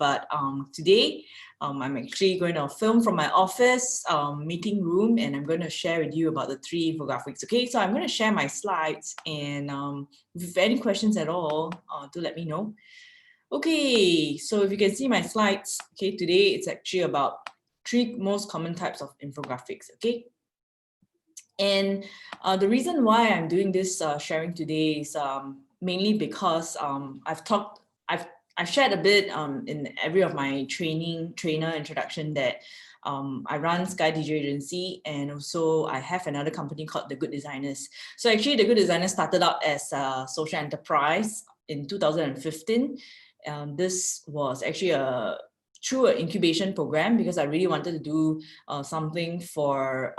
but today I'm actually going to film from my office meeting room, and I'm going to share with you about the 3 infographics. Okay, so I'm going to share my slides, and if you have any questions at all, do let me know. Okay, so if you can see my slides, okay, today it's actually about 3 most common types of infographics. Okay. And the reason why I'm doing this sharing today is mainly because I've shared a bit in every of my trainer introduction that I run Sky DJ Agency, and also I have another company called The Good Designers. So actually, The Good Designers started out as a social enterprise in 2015. This was actually through an incubation program, because I really wanted to do something for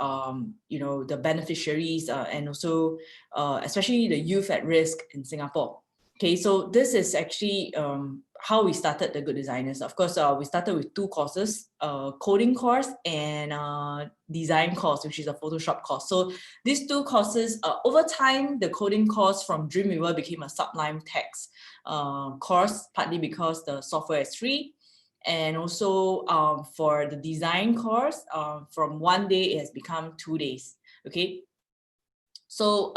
the beneficiaries and also especially the youth at risk in Singapore. Okay, so this is actually how we started The Good Designers. Of course, we started with 2 courses, coding course and design course, which is a Photoshop course. So these 2 courses, over time, the coding course from Dreamweaver became a Sublime Text course, partly because the software is free. And also for the design course, from 1 day, it has become 2 days. Okay. So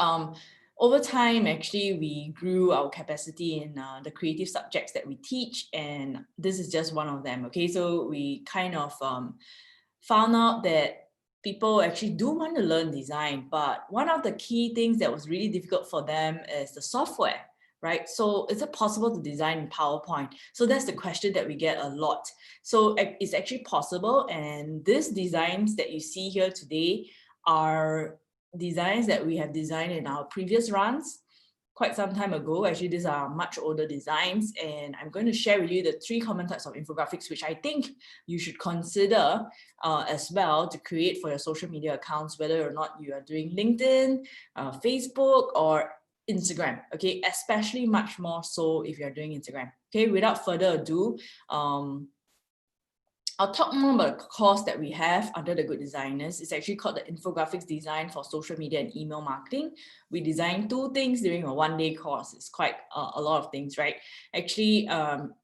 over time, actually, we grew our capacity in the creative subjects that we teach. And this is just one of them. Okay. So we kind of found out that people actually do want to learn design, but one of the key things that was really difficult for them is the software. Right? So is it possible to design in PowerPoint? So that's the question that we get a lot. So it's actually possible. And these designs that you see here today are designs that we have designed in our previous runs quite some time ago. Actually, these are much older designs. And I'm going to share with you the 3 common types of infographics, which I think you should consider as well to create for your social media accounts, whether or not you are doing LinkedIn, Facebook, or Instagram. Okay, especially much more so if you're doing Instagram. Okay, without further ado, I'll talk more about the course that we have under The Good Designers. It's actually called the Infographics Design for Social Media and Email Marketing. We designed 2 things during a 1-day course. It's quite a lot of things, right? Actually,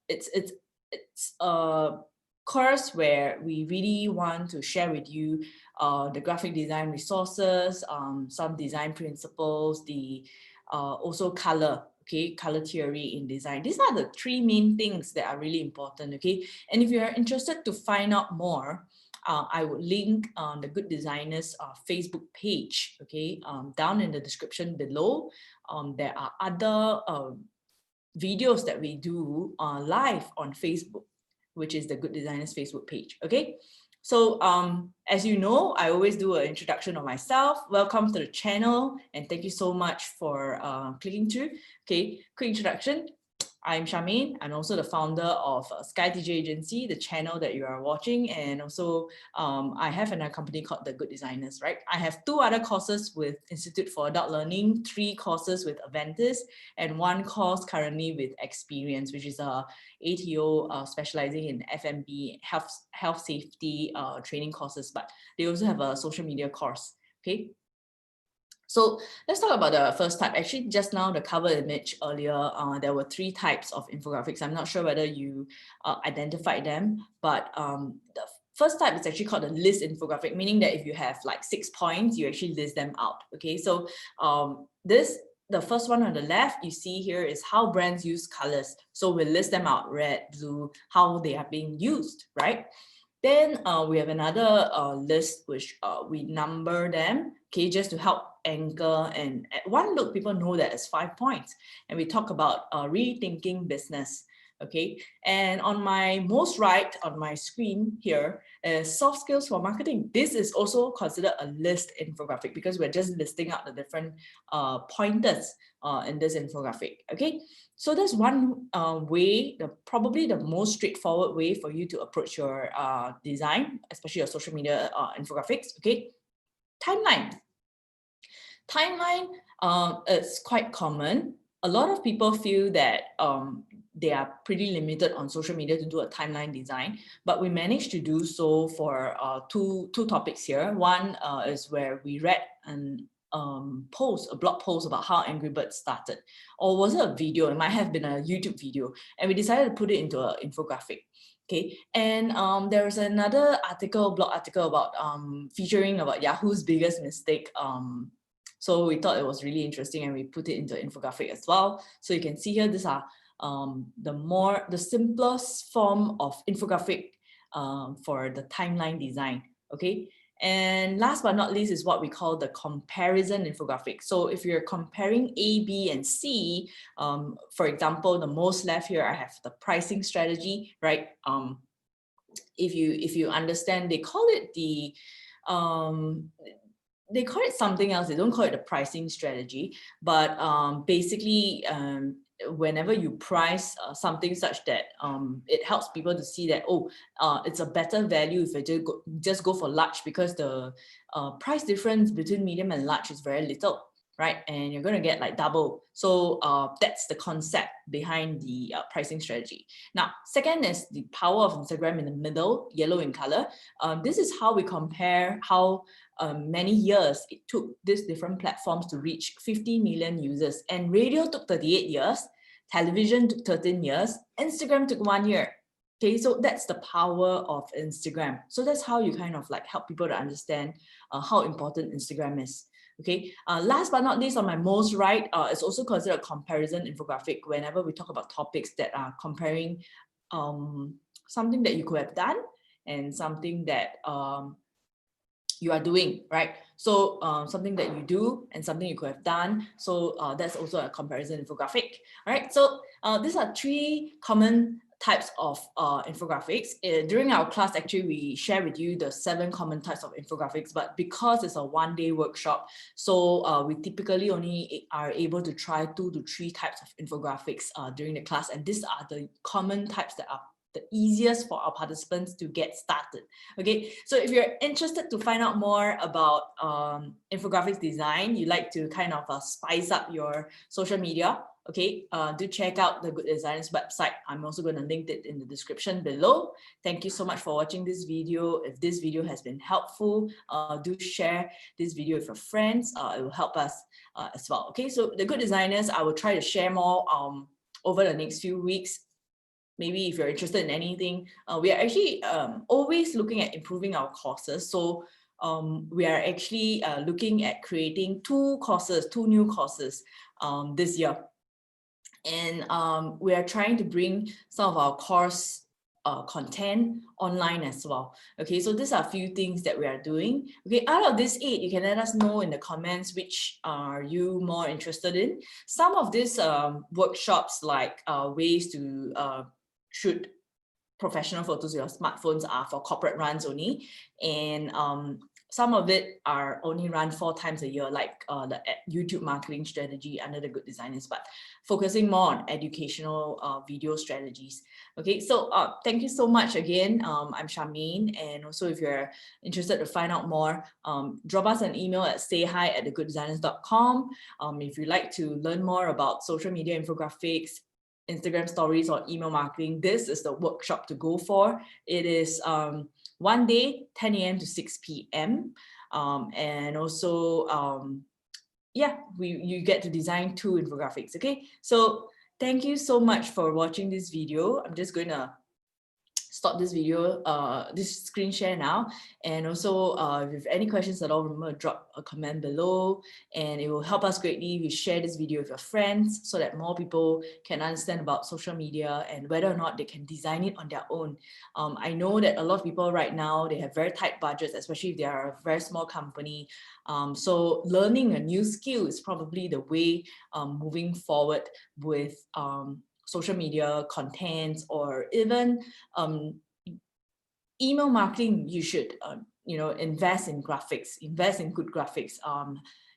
it's a course where we really want to share with you the graphic design resources, some design principles, the also color, okay, color theory in design. These are the 3 main things that are really important, okay? And if you are interested to find out more, I would link the Good Designers Facebook page, okay, down in the description below. There are other videos that we do live on Facebook, which is the Good Designers Facebook page, okay? So as you know, I always do an introduction of myself. Welcome to the channel, and thank you so much for clicking through. Okay, quick introduction. I'm Charmaine. I'm also the founder of Sky DJ Agency, the channel that you are watching. And also I have another company called The Good Designers, right? I have 2 other courses with Institute for Adult Learning, 3 courses with Aventis, and 1 course currently with Experience, which is a ATO specializing in FMB, health safety training courses, but they also have a social media course, okay? So let's talk about the first type. Actually, just now, the cover image earlier, there were 3 types of infographics. I'm not sure whether you identified them, but the first type is actually called a list infographic, meaning that if you have like 6 points, you actually list them out. Okay, so the first one on the left, you see here is how brands use colors. So we list them out, red, blue, how they are being used, right? Then we have another list which we number them, okay, just to help anchor, and at one look people know that it's 5 points. And we talk about rethinking business, okay? And on my most right on my screen here is soft skills for marketing. This is also considered a list infographic because we're just listing out the different pointers in this infographic, okay? So that's one way, probably the most straightforward way for you to approach your design, especially your social media infographics, okay? Timeline. Timeline is quite common. A lot of people feel that they are pretty limited on social media to do a timeline design, but we managed to do so for two topics here. One is where we read an a blog post about how Angry Birds started, or was it a video? It might have been a YouTube video, and we decided to put it into an infographic. Okay, and there was another blog article about featuring about Yahoo's biggest mistake. So we thought it was really interesting, and we put it into infographic as well. So you can see here, these are the simplest form of infographic for the timeline design. Okay. And last but not least is what we call the comparison infographic. So if you're comparing A, B, and C, for example, the most left here, I have the pricing strategy, right? If you understand, they call it something else. They don't call it the pricing strategy, but basically, whenever you price something such that it helps people to see that, oh, it's a better value if I just go for large, because the price difference between medium and large is very little, right? And you're going to get like double. So that's the concept behind the pricing strategy. Now, second is the power of Instagram in the middle, yellow in color. This is how we compare how many years it took these different platforms to reach 50 million users. And radio took 38 years, television took 13 years, Instagram took 1 year. Okay, so that's the power of Instagram. So that's how you kind of like help people to understand how important Instagram is. Okay, last but not least, on my most right, it's also considered a comparison infographic whenever we talk about topics that are comparing something that you could have done and something that you are doing, right? So something that you do and something you could have done. So that's also a comparison infographic. All right, so these are 3 common types of infographics. During our class, actually, we share with you the 7 common types of infographics, but because it's a one-day workshop, so we typically only are able to try 2 to 3 types of infographics during the class. And these are the common types that are the easiest for our participants to get started. Okay, so if you're interested to find out more about infographics design, you like to kind of spice up your social media, okay, do check out the Good Designers website. I'm also going to link it in the description below. Thank you so much for watching this video. If this video has been helpful, do share this video with your friends. It will help us as well. Okay, so the Good Designers, I will try to share more over the next few weeks. Maybe if you're interested in anything, we are actually always looking at improving our courses. So we are actually looking at creating 2 new courses this year. And we are trying to bring some of our course content online as well. Okay, so these are a few things that we are doing. Okay, out of these 8, you can let us know in the comments which are you more interested in. Some of these workshops, like ways to shoot professional photos with your smartphones, are for corporate runs only, and some of it are only run 4 times a year, like the YouTube marketing strategy under the Good Designers, but focusing more on educational video strategies. Okay, so thank you so much again. I'm Charmaine, and also if you're interested to find out more, drop us an email at sayhi@thegooddesigners.com. If you'd like to learn more about social media infographics, Instagram stories, or email marketing, this is the workshop to go for. It is one day, 10 a.m. to 6 p.m. And also, yeah, you get to design 2 infographics. Okay, so thank you so much for watching this video. I'm just going to stop this video, this screen share now. And also, if you have any questions at all, remember to drop a comment below, and it will help us greatly if you share this video with your friends so that more people can understand about social media and whether or not they can design it on their own. I know that a lot of people right now, they have very tight budgets, especially if they are a very small company. So learning a new skill is probably the way moving forward with social media contents, or even email marketing. You should invest in graphics, invest in good graphics.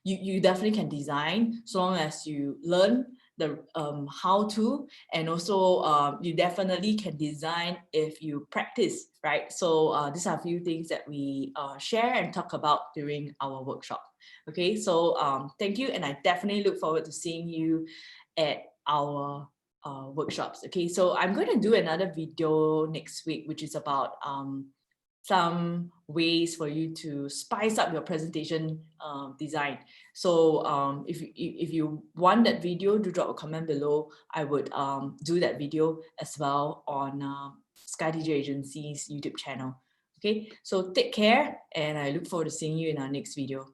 You definitely can design, so long as you learn the how to, and also you definitely can design if you practice, right? So these are a few things that we share and talk about during our workshop. Okay, so thank you, and I definitely look forward to seeing you at our workshops. Okay, so I'm going to do another video next week, which is about some ways for you to spice up your presentation design. So if you want that video, do drop a comment below. I would do that video as well on Sky Digital Agency's YouTube channel. Okay, so take care, and I look forward to seeing you in our next video.